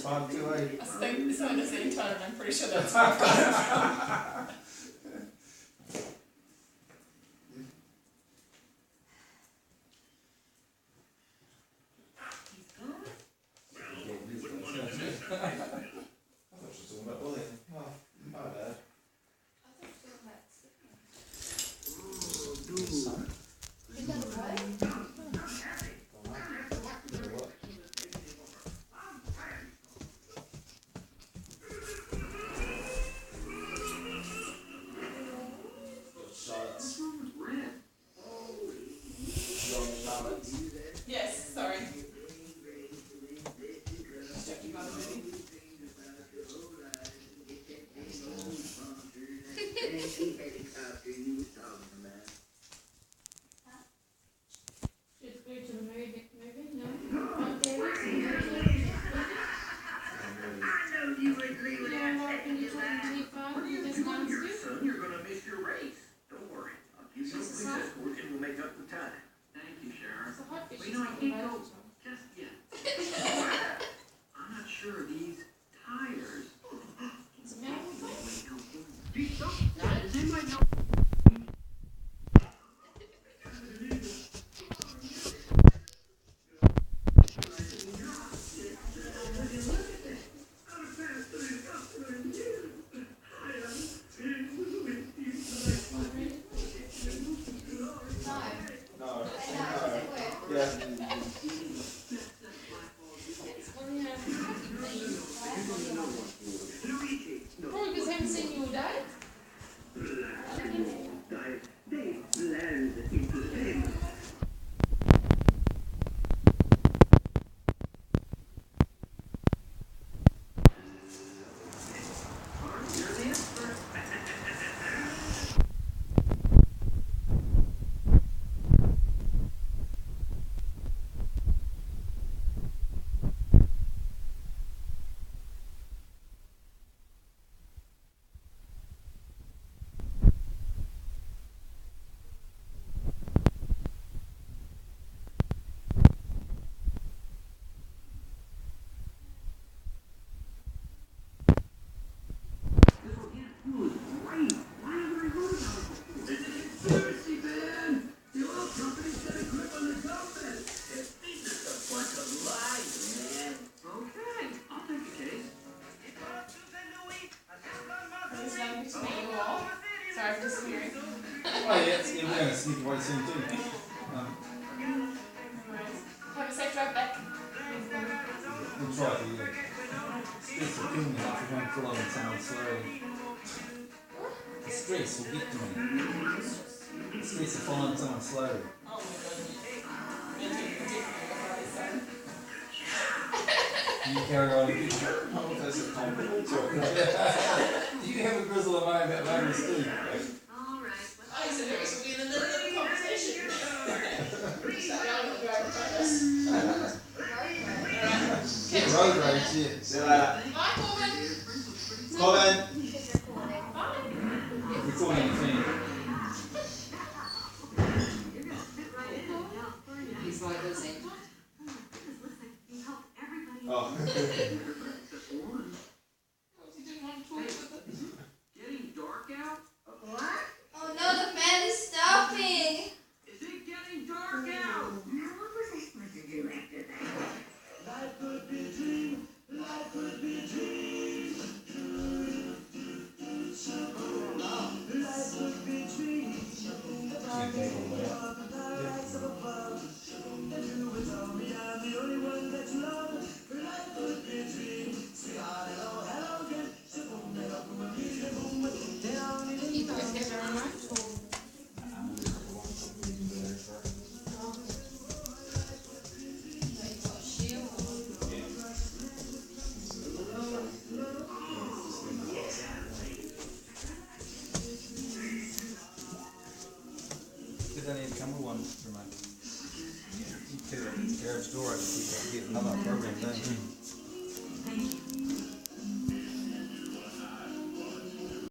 4528. I think it's on the same time, and I'm pretty sure that's where I've got it from. Yes, sorry. Just checking on the movie. Should go to the movie, no? I know you agree with Yeah, that. like when you're talking too far, What are you you just doing can't too do soon? You're gonna miss your race. Don't worry. I'll give you a Just princess a court and we'll make up for time. Thank you, Sharon. It's a hot fish. But you know, I can't go just yet. I'm not sure these tires. It's a mountain place. They might help. Probably because I haven't seen you all day. They blend into them. You're the expert. It's lovely to meet you all. Sorry for disappearing. Oh yeah, we're going to sneak away soon too. Have a safe drive back. We'll try to, yeah. Stress will kill me if we don't follow the town slowly. The stress will get to me. The stress of following someone slowly. Oh my god. Definitely so. You carry on. Oh, that's a compliment. Do you have a grizzle of mine about Magnus too? I said it was in the middle of the conversation. Stop yelling at the driver behind us. Yeah, road rage, yeah. See you later. Bye, Corbin. Colin! Bye. Recording the thing. He's like this, ain't he? Oh. You didn't want to talk with it. Getting dark out? What? Oh no, the fan is stopping! Is it getting dark out? Now what was I supposed to do after that? Life could be a dream. Life could be a dream. Life could be a dream. Paradise up above. You would tell me I'm the only one that you love. Life could be a dream. Sweetheart, hello, hello again. Boom, hello, boom, boom, boom. Down in You guys get very much. Did they need to come with one remote? You keep the garage door open, you can get another program done.